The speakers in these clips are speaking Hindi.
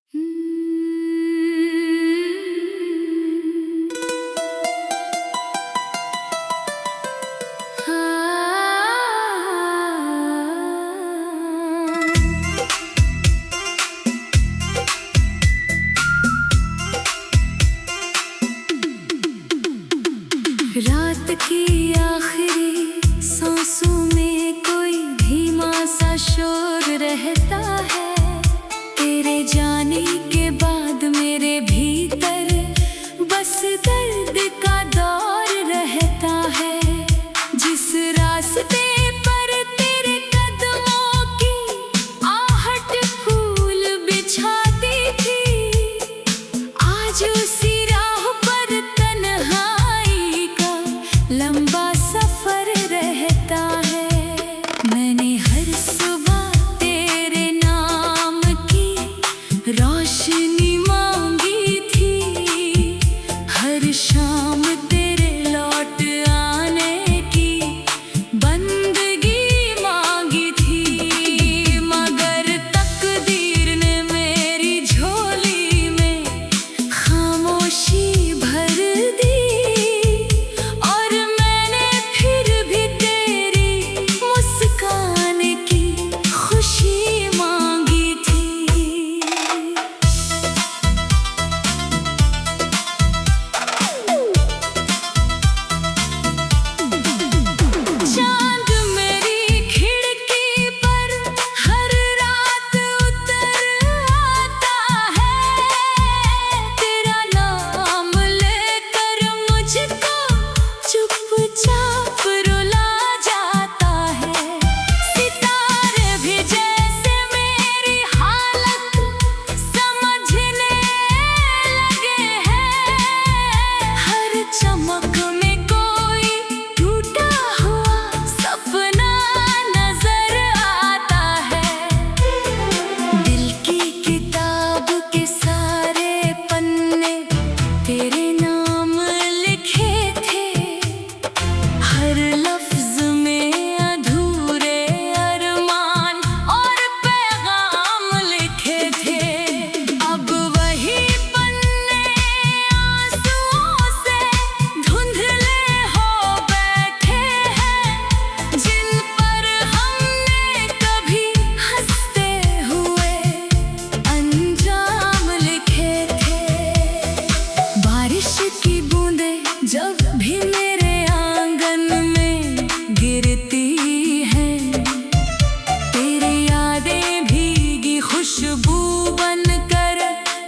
रात की आखिरी सांसों में कोई धीमा सा शोर रहता है। तेरे जाने के बाद मेरे भीतर बस दर्द का दौर रहता है। जिस रास्ते पर तेरे कदमों की आहट फूल बिछाती थी, आज उसी राह पर तन्हाई का लंबा सफर रहता है। मैंने हर सुबह तेरे नाम की रोशनी मांगी थी, हर शाम तेरे लौट आने की बंदगी मांगी थी। मगर तकदीर ने मेरी झोली में खामोशी भर दी, और मैंने फिर भी तेरी मुस्कान की खुशी मांगी थी। चांद मेरी खिड़की पर हर रात उतर आता है, तेरा नाम लेकर मुझको चुपचाप रुला जाता है। सितारे भी जैसे मेरी हालत समझने लगे हैं, हर चमक में कोई टूटा हुआ सपना नजर आता है। दिल की किताब के सारे पन्ने तेरे नाम लिखे थे, हर लफ्ज में अधूरे अरमान और पैगाम लिखे थे। अब वही पन्ने आंसुओं से धुंधले हो बैठे हैं, जिन पर हमने कभी हंसते हुए अंजाम लिखे थे। बारिश की बूंदें जब भी मेरे आंगन में गिरती हैं, तेरी यादें भीगी खुशबू बनकर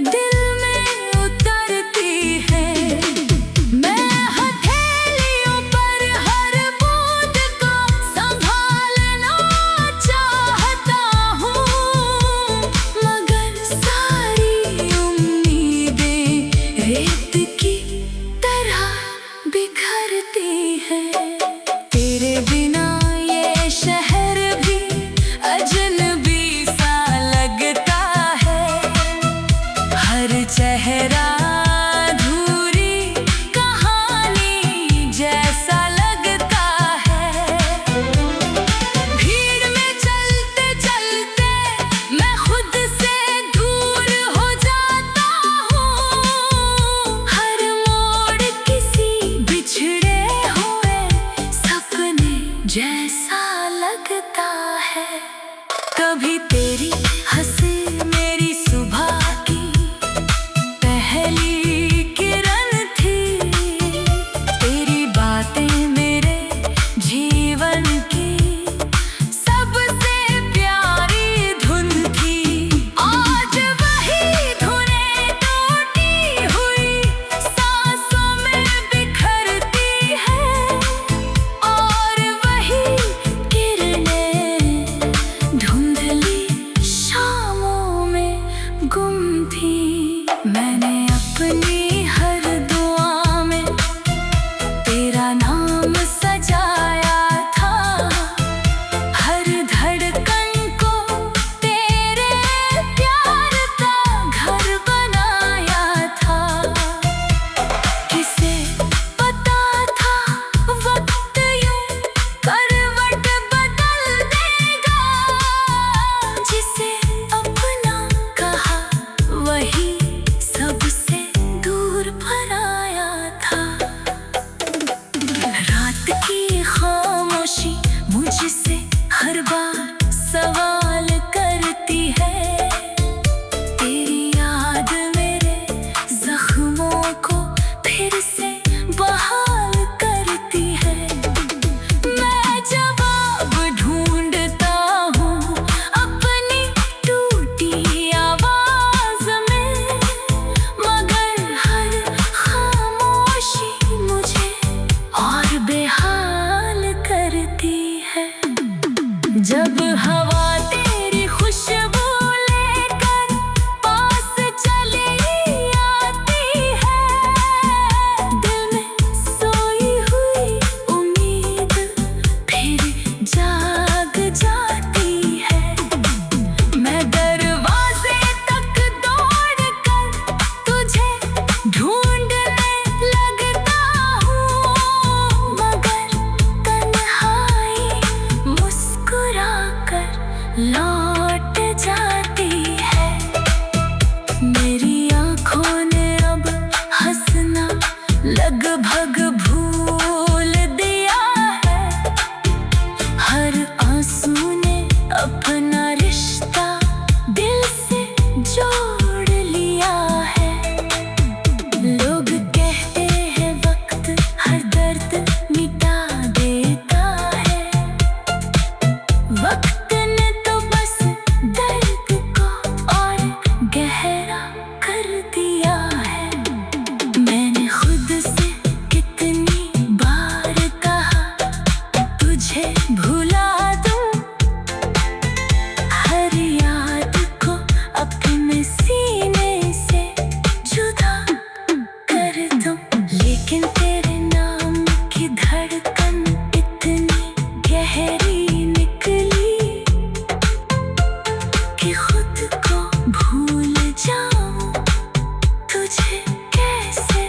दिल में उतरती हैं। मैं हथेलियों पर हर बूंद को संभालना चाहता हूँ, मगर सारी उम्मीदें रेत की तरह बिखरती हैं। तेरे बिना ये शहर भी अजनबी सा लगता है, हर चेहरा अधूरी कहानी जैसा लगता है। भीड़ में चलते चलते मैं खुद से दूर हो जाता हूँ, हर मोड़ किसी बिछड़े हुए सपने जैसा लगता है। कभी तेरी हंसी मेरी सुबह की पहली किरण थी, तेरी बातें मेरे जीवन की सबसे प्यारी धुन थी। आज वही धुनें टूटी हुई सांसों में बिखरती है, और वही किरणें धुंधली शामों में गुम थी। मैंने अपनी हर दुआ में तेरा नाम सजाया था, हर धड़कन को तेरे प्यार का घर बनाया था। किसे पता था वक्त यूं करवट बदल देगा, जिसे अपना कहा जोड़ लिया है। लोग कहते हैं वक्त हर दर्द मिटा देता है। वक्त ने तो बस दर्द को और गहरा कर दिया है। मैंने खुद से कितनी बार कहा तुझे भुला दूं, हर याद को अपने सीने से जुदा कर दूं। लेकिन तेरे नाम की धड़कन इतनी गहरी निकली कि खुद को भूल जाऊं, तुझे कैसे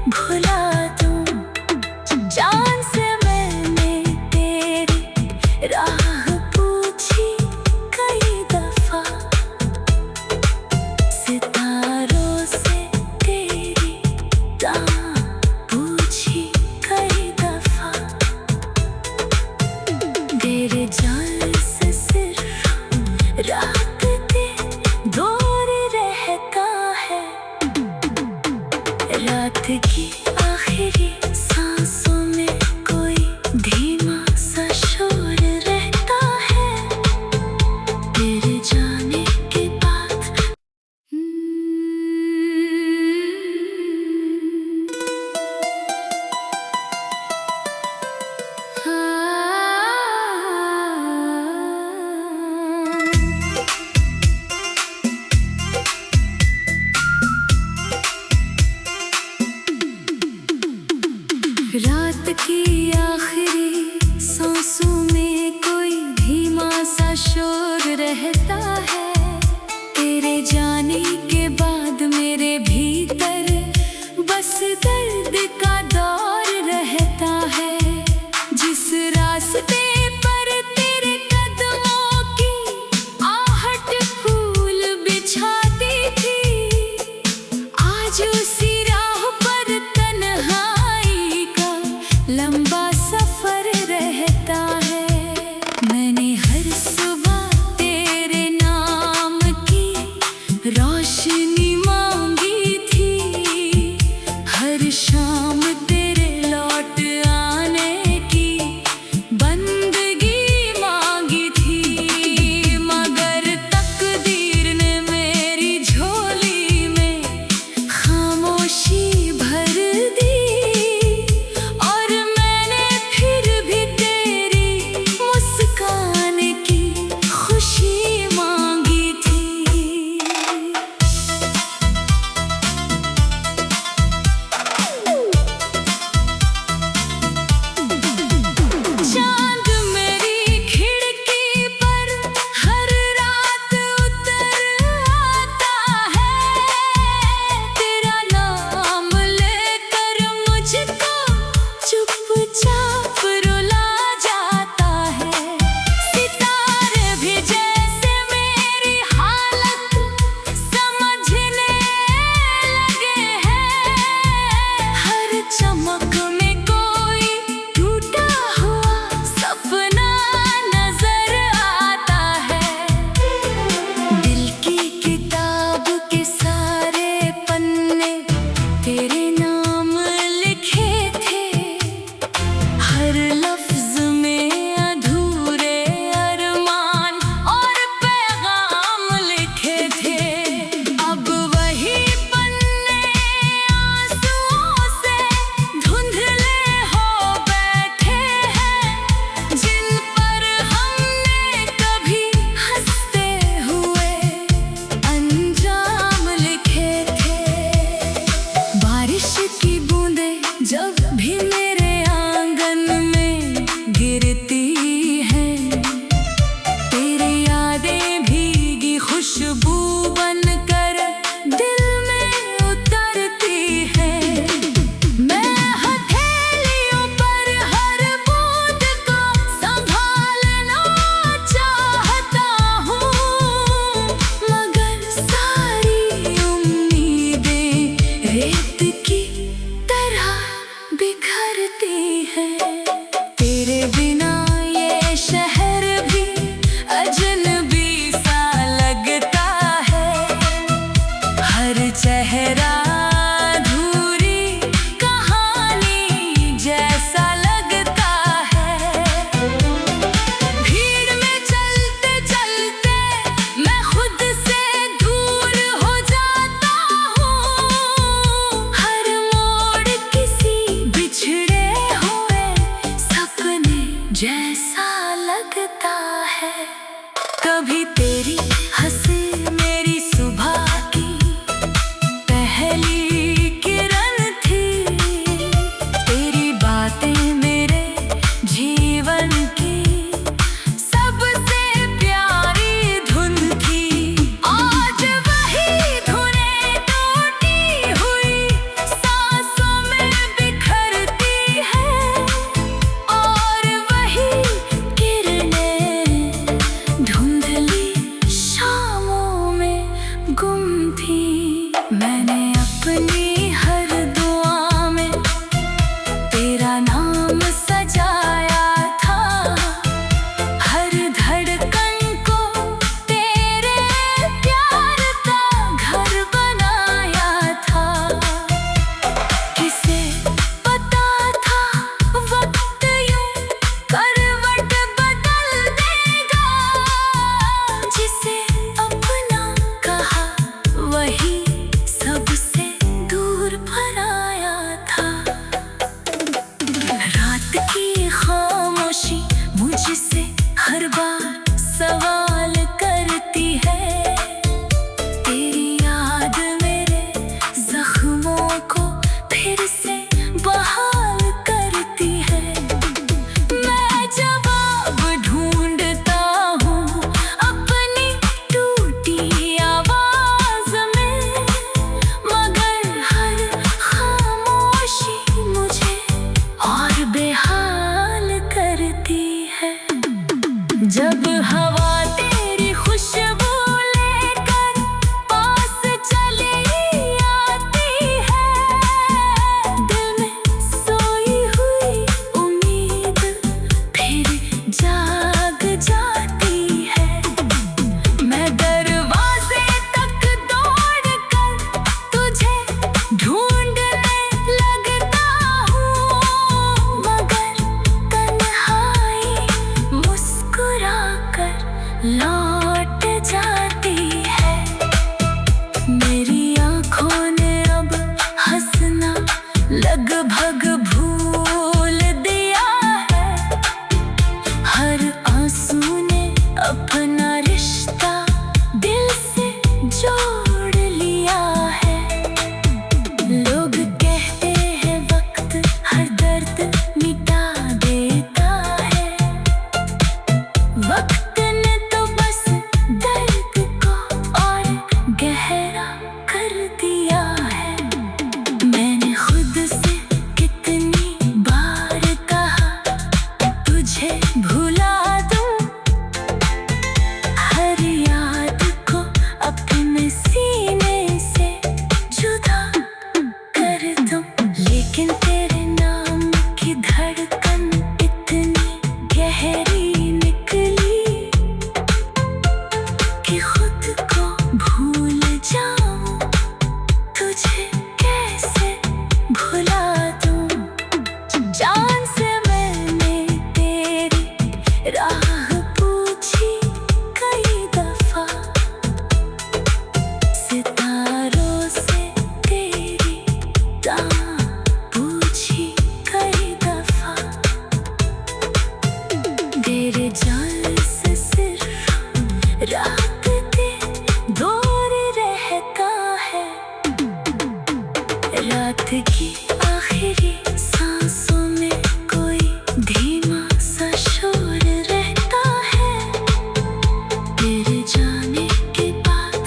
भुला दूं। जान से मैंने तेरी राह पूछी कई दफा, सितारों से तेरी दां पूछी कई दफा। तेरे जाने से सिर्फ रात दिन दूर रहता है। रात की आखिरी सांसों में कोई धीमा सा शोर रहता है। तेरे जाने के बाद रात की आखिरी सांसों में कोई धीमा सा शोर रहता है। तेरे जाने के बाद मेरे भीतर बस दर्द का दौर रहता है। जिस रास्ते पर तेरे कदमों की आहट फूल बिछाती थी, आज उसी राह पर तन्हाई का लंबा सफर रहता है। मैंने हर सुबह तेरे नाम की रोशनी मांगी थी, हर शाम तेरे लौट आने की बंदगी मांगी थी। मगर तकदीर ने मेरी झोली में खामोशी भर दी, और मैंने फिर भी तेरी मुस्कान की खुशी मांगी थी। चेहरा अधूरी कहानी जैसा लगता है। भीड़ में चलते चलते मैं खुद से दूर हो जाता हूँ। हर मोड़ किसी बिछड़े हुए सपने जैसा लगता है। कभी तेरी हंसी मेरी सुबह की पहली किरण थी। तेरी बातें मेरे जीवन की सबसे प्यारी धुन थी। आज वही धुनें टूटी हुई सांसों में बिखरती है और वही किरणें धुंधली शामों में गुम थी। मैंने अपनी हर दुआ में तेरा नाम सजाया था। हर धड़कन को तेरे प्यार का घर बनाया था। किसे पता था वक्त यूं करवट बदल देगा। जिसे अपना कहा वही सबसे दूर पराया था। रात की खामोशी मुझसे हर बार सवाल करती है। तेरी याद मेरे जख्मों को फिर से बहाल करती है। मैं जवाब ढूंढता हूँ अपनी टूटी आवाज में, मगर हर खामोशी मुझे और बेहाल करती है। जब हवा तेरी खुशबू लेकर पास चली आती है, दिल में सोई हुई उम्मीद फिर जाग जाती है। मैं दरवाजे तक दौड़कर तुझे ढूंढने लगता हूँ, मगर तन्हाई मुस्कुराकर लौट जाती है। मेरी आँखों ने अब हंसना लगभग भूल दिया है। हर आंसू ने अपना रिश्ता दिल से जोड़ लिया है। लोग कहते हैं वक्त हर दर्द मिटा देता है। वक्त ने तो बस दर्द को और गहरा कर दिया है। मैंने खुद से कितनी बार कहा तुझे भुला दूं। हर याद को अपने सीने से जुदा कर दूं, लेकिन तेरे नाम की धड़कन इतनी गहरी निकली कि खुद को भूल जाऊं। तुझे कैसे भुला दूं। जान से मैंने तेरी राह पूछी कई दफा। सितारों से तेरी राह पूछी कई दफा। तेरे जान से सिर्फ रात के दौर रहता है। रात की आखिरी सांसों में कोई धीमा सा शोर रहता है। तेरे जाने के बाद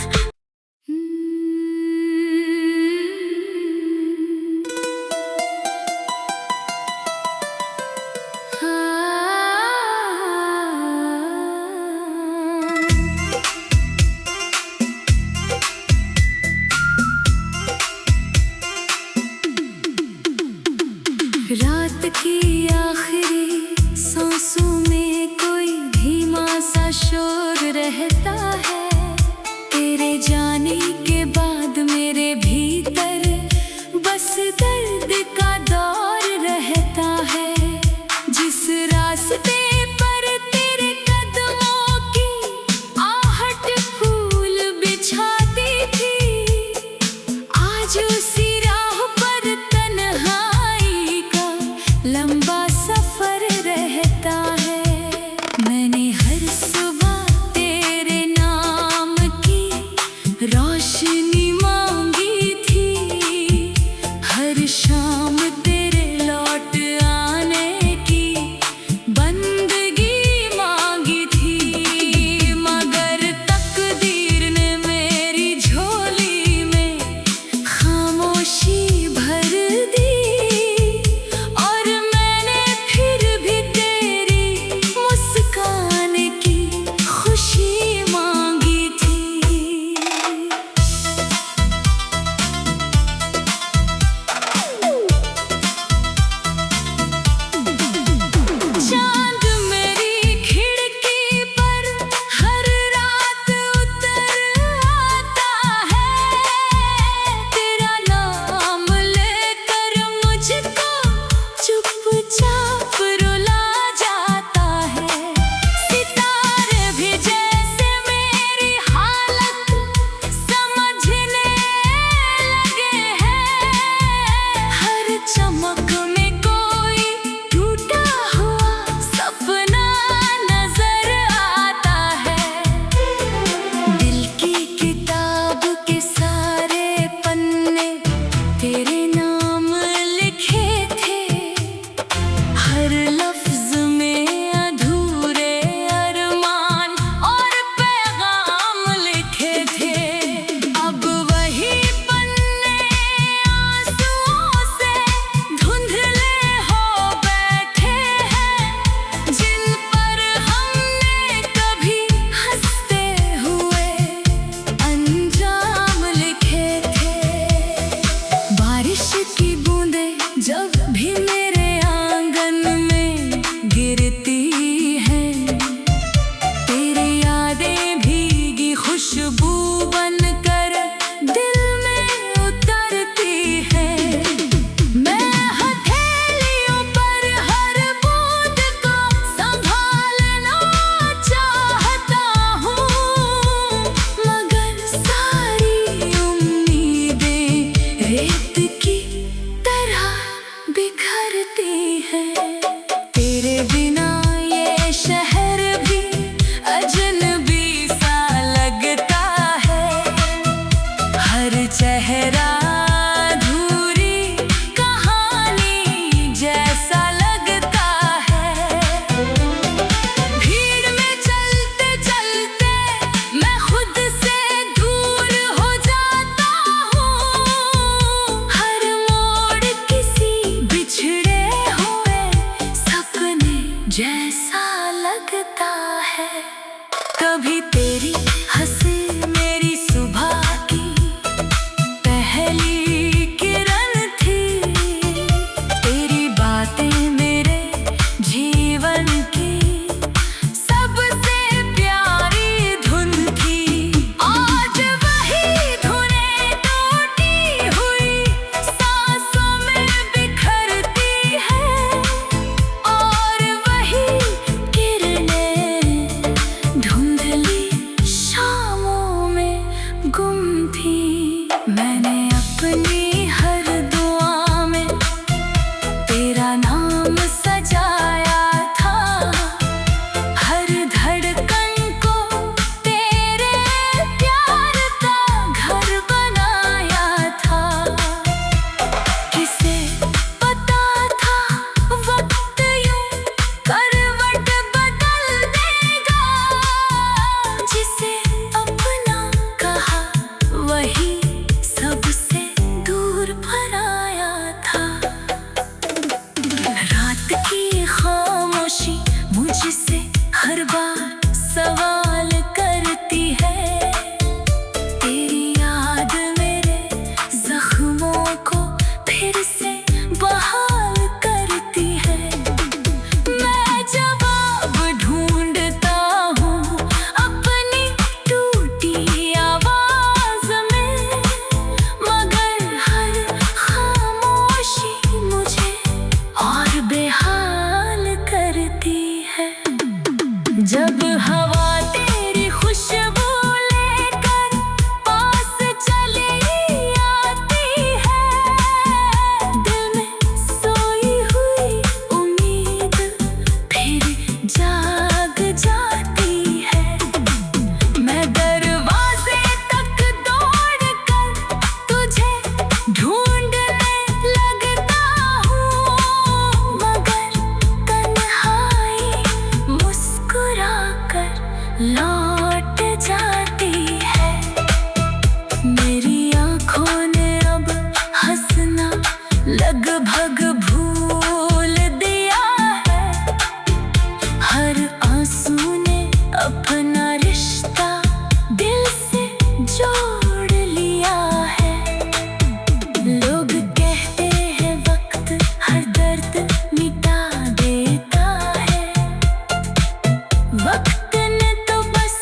हर चेहरा अधूरी कहानी जैसा लगता है। भीड़ में चलते चलते मैं खुद से दूर हो जाता हूँ। हर मोड़ किसी बिछड़े हुए सपने जैसा लगता है। कभी तेरी हंसी मेरी सुबह की पहली किरण थी। तेरी बातें मेरे जीवन की सबसे प्यारी धुन थी। आज वही धुनें टूटी हुई सांसों में बिखरती है और वही किरणें धुंधली शामों में गुम थी। मैंने अपनी हर दुआ में तेरा नाम सजाया था। हर धड़कन को तेरे प्यार का घर बनाया था। किसे पता था वक्त यूं करवट बदल देगा। जिसे अपना कहा वही सबसे दूर भराया था। रात की खामोशी मुझसे हर बार सवाल करती है। तेरी याद मेरे जख्मों को फिर से बहाल करती है। मैं जवाब ढूंढता हूँ अपनी टूटी आवाज में, मगर हर खामोशी मुझे और बेहाल करती है। जब हवा तेरी खुशबू लेकर पास चली आती है, दिल में सोई हुई उम्मीद फिर जाग जाती है। मैं दरवाजे तक दौड़कर तुझे ढूंढने लगता हूँ, मगर तन्हाई मुस्कुराकर लौट जाती है। मेरी आँखों ने अब हंसना लगभग भूल दिया है। हर आंसू ने अपना रिश्ता दिल से जोड़ लिया है। लोग कहते हैं वक्त हर दर्द मिटा देता है। वक्त ने तो बस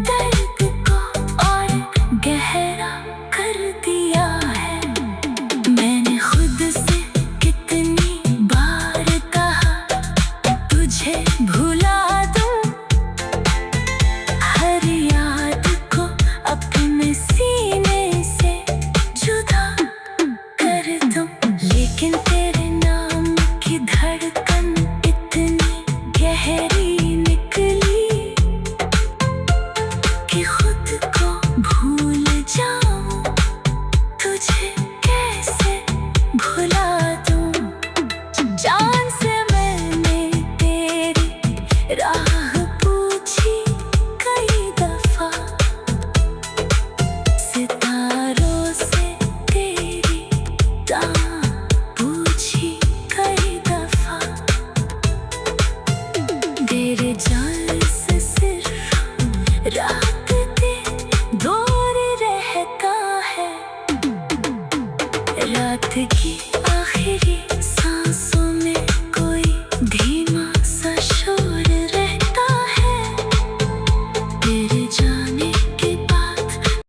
दर्द को और गहरा कर दिया है। मैंने खुद से कितनी बार कहा तुझे भुला दूं। हर याद को अपने सीने से जुदा कर दूं, लेकिन तेरे नाम की धड़कन इतनी गहरी निकली कि खुद को भूल जाऊं। तुझे कैसे भुला दूं। जान से मैंने तेरी राह पूछी कई दफा। सितारों से तेरी दाम पूछी कई दफा। तेरे जान से सिर्फ रात के दूर रहता है। रात की